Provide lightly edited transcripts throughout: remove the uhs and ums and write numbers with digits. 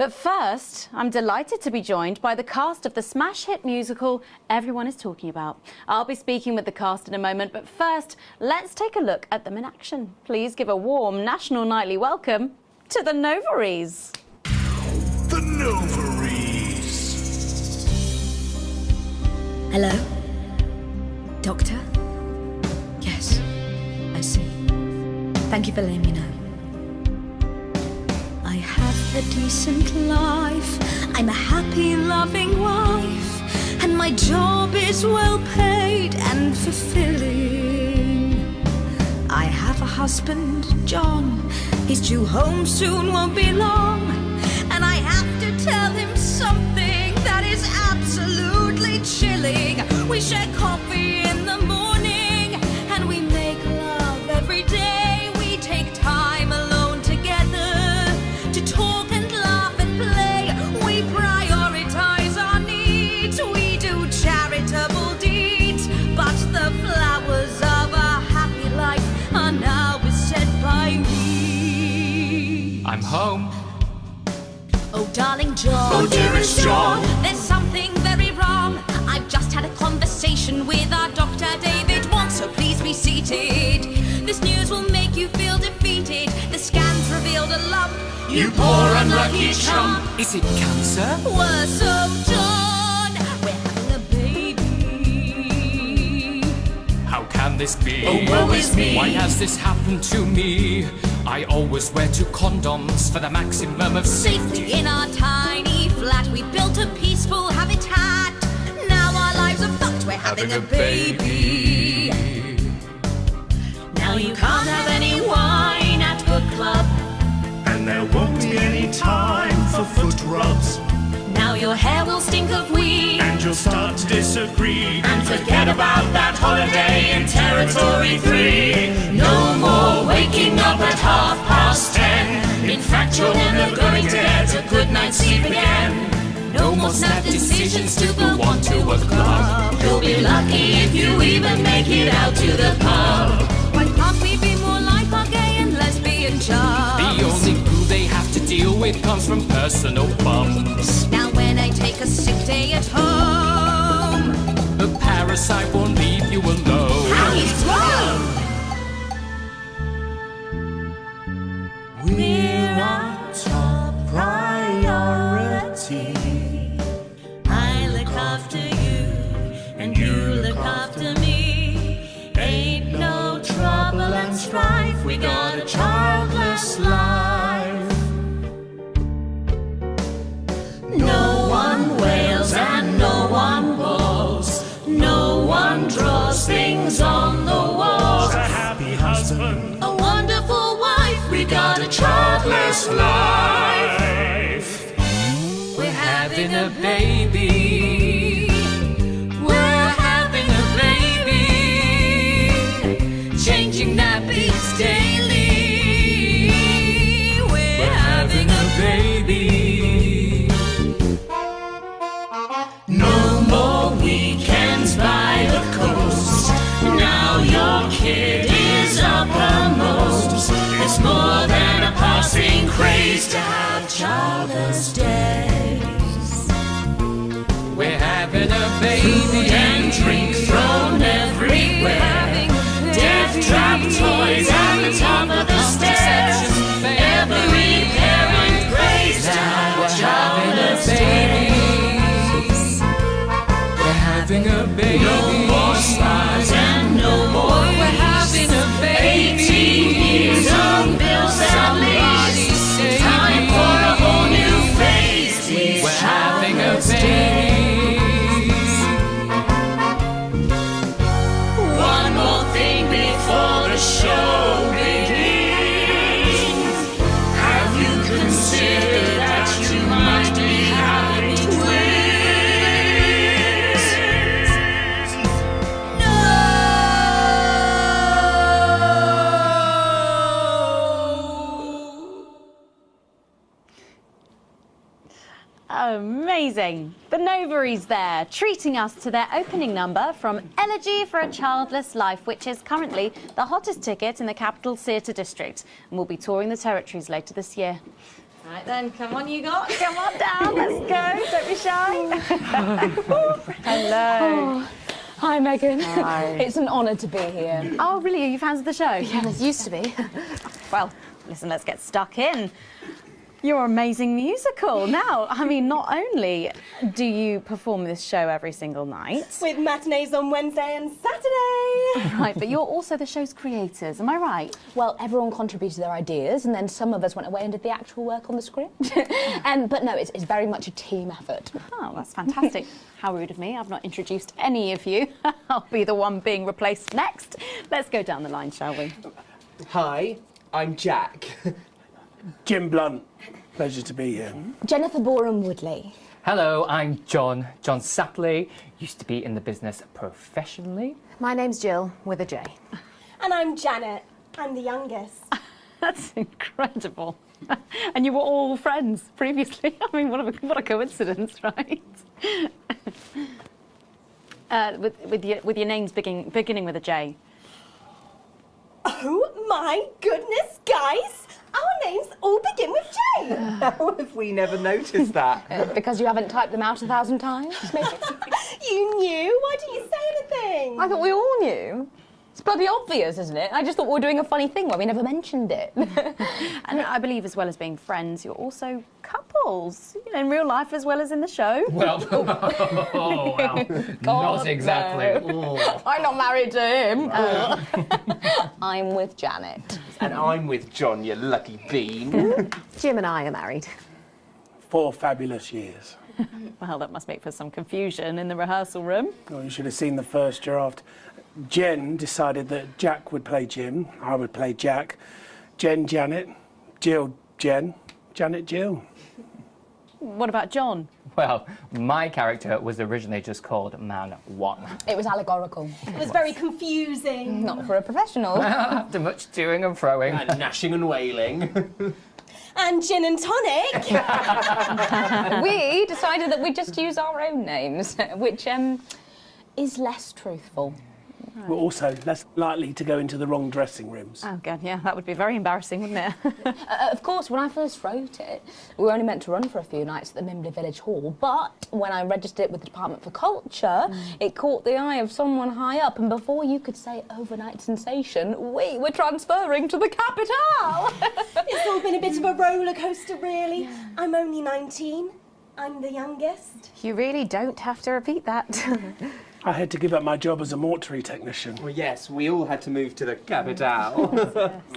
But first, I'm delighted to be joined by the cast of the smash hit musical everyone is talking about. I'll be speaking with the cast in a moment, but first, let's take a look at them in action. Please give a warm national nightly welcome to the Novaries. The Novaries. Hello? Doctor? Yes, I see. Thank you for letting me know. I have a decent life. I'm a happy, loving wife. And my job is well paid and fulfilling. I have a husband, John. He's due home soon, won't be long. And I have to tell him something that is absolutely chilling. We share coffee in the morning, and we make love every day. We take time alone together to talk and laugh and play. We prioritize our needs. We do charitable deeds. But the flowers of a happy life are now beset by weeds. I'm home. Oh, darling John. Oh, dearest John. There's something very wrong. I've just had a conversation with our doctor, David Wong, so please be seated. This news will make you feel defeated. The scans revealed a lump. You poor unlucky chump. Is it cancer? Worse, oh, John. We're having a baby. How can this be? Oh, woe is me. Why has this happened to me? I always wear 2 condoms for the maximum of Safety in our tiny flat. We built a peaceful habitat. Now our lives are fucked. We're having a baby. Now you can't have any wine at book club. And there won't be any time for foot rubs. Now your hair will stink of weed. And you'll start to disagree. And forget about that holiday in Territory 3. No more waking up at 10:30. In fact, you're never going to get a good night's sleep again. No more snap decisions to go on to a club. You'll be lucky if you even make it out to the pub. Why can't we be more like our gay and lesbian chums? The only glue they have to deal with comes from personal bums. Now when I take a sick day at home, The parasite won't leave you alone. how he's thrown. We're our top priority. I look after you, And you look after me. Ain't no trouble and strife. We got a childless life. No one wails and no one bawls. No one draws things on the walls. A happy husband, A wonderful wife. we got a childless life. We're having a baby. We're having a baby. Changing nappies daily. We're having a Baby. No more weekends by the coast. Now your kid is uppermost. It's more than a passing craze to have childless days. We're having a baby. Food and drink thrown everywhere. Death trap toys at the top of the stairs. Every parent prays to have childless days. We're having a baby. No more spas and no more We're having a baby. 18 years on bills at least. save Time me. for a whole new phase. These We're having a childless baby. days. One more thing before the show begins. Have you considered that you might be having twins? No! Amazing. The Novaries there, treating us to their opening number from Elegy for a Childless Life, which is currently the hottest ticket in the capital theatre district and will be touring the territories later this year. Right then, come on, you got. Come on down, let's go. Don't be shy. Hello. Oh, hi, Megan. Hi. It's an honour to be here. Oh, really? Are you fans of the show? Yeah, it used to be. Well, listen, let's get stuck in. Your amazing musical. Now, I mean, not only do you perform this show every single night, with matinees on Wednesday and Saturday. right, but you're also the show's creators, am I right? Well, everyone contributed their ideas, and then some of us went away and did the actual work on the script. But no, it's very much a team effort. Oh, that's fantastic. How rude of me. I've not introduced any of you. I'll be the one being replaced next. Let's go down the line, shall we? Hi, I'm Jack. Jim Blunt. Pleasure to be here. Jennifer Boreham-Woodley. Hello, I'm John Sapley. Used to be in the business professionally. My name's Jill, with a J. And I'm Janet. I'm the youngest. That's incredible. And you were all friends previously. I mean, what a coincidence, right? With your names beginning with a J. Oh my goodness, guys! Our names all begin with J. How have we never noticed that? Because you haven't typed them out 1,000 times, maybe? You knew? Why didn't you say anything? I thought we all knew. It's bloody obvious, isn't it? I just thought we were doing a funny thing where we never mentioned it. And I believe, as well as being friends, you're also couples, you know, in real life as well as in the show. Well, oh, well, not exactly. No. I'm not married to him. I'm with Janet. And I'm with John, you lucky bean. Jim and I are married. 4 fabulous years. Well, that must make for some confusion in the rehearsal room. Oh, you should have seen the first draft. Jen decided that Jack would play Jim, I would play Jack, Jen Janet, Jill Jen, Janet Jill. What about John? Well, my character was originally just called Man 1. It was allegorical. It was very confusing. Not for a professional. After much toing and froing. And gnashing and wailing. And gin and tonic. We decided that we'd just use our own names, which is less truthful. We're also less likely to go into the wrong dressing rooms. Oh, God, yeah, that would be very embarrassing, wouldn't it? Of course, when I first wrote it, we were only meant to run for a few nights at the Mimbley Village Hall, but when I registered it with the Department for Culture, it caught the eye of someone high up, and before you could say overnight sensation, we were transferring to the capital. It's all been a bit of a roller coaster, really. I'm only 19. I'm the youngest. You really don't have to repeat that. I had to give up my job as a mortuary technician. Well, yes, we all had to move to the capital.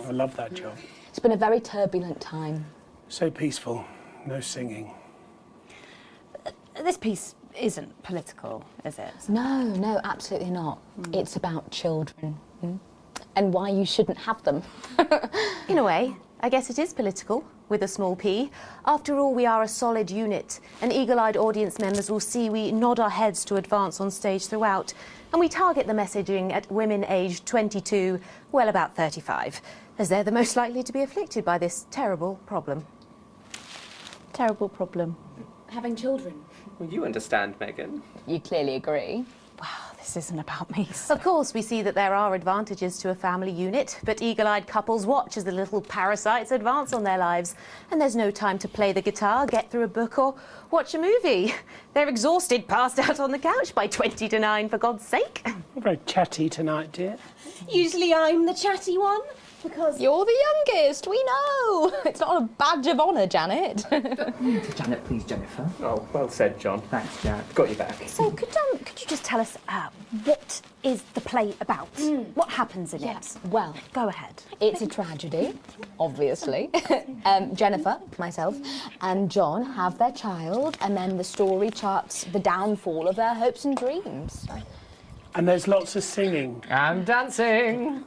I love that job. It's been a very turbulent time. So peaceful, no singing. This piece isn't political, is it? No, absolutely not. It's about children and why you shouldn't have them. In a way, I guess it is political, with a small p. After all, we are a solid unit, and eagle-eyed audience members will see we nod our heads to advance on stage throughout, and we target the messaging at women aged 22, well, about 35, as they're the most likely to be afflicted by this terrible problem. Terrible problem. Having children. Well, you understand, Megan. You clearly agree. Wow, this isn't about me. Of course, we see that there are advantages to a family unit, but eagle-eyed couples watch as the little parasites advance on their lives, and there's no time to play the guitar, get through a book, or watch a movie. They're exhausted, passed out on the couch by 20 to 9, for God's sake. You're very chatty tonight, dear. Usually I'm the chatty one, because... You're the youngest, we know. It's not a badge of honour, Janet. Janet, please, Jennifer. Oh, well said, John. Thanks, Jack. Got your back. So could you just tell us what is the play about? What happens in it? Well, Go ahead. it's a tragedy, obviously. Jennifer, myself, and John have their child, and then the story charts the downfall of their hopes and dreams. And there's lots of singing, I'm dancing.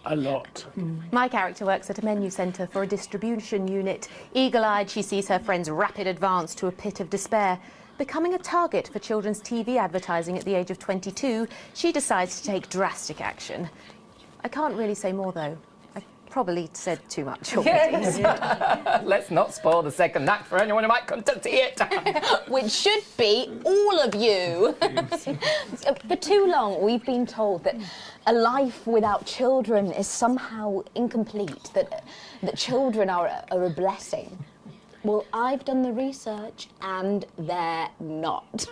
a lot. My character works at a menu centre for a distribution unit. Eagle-eyed, she sees her friend's rapid advance to a pit of despair. Becoming a target for children's TV advertising at the age of 22, she decides to take drastic action. I can't really say more, though. I probably said too much already. Let's not spoil the second act for anyone who might come to see it. Which should be all of you. For too long, we've been told that a life without children is somehow incomplete, that children are a blessing. Well, I've done the research and they're not.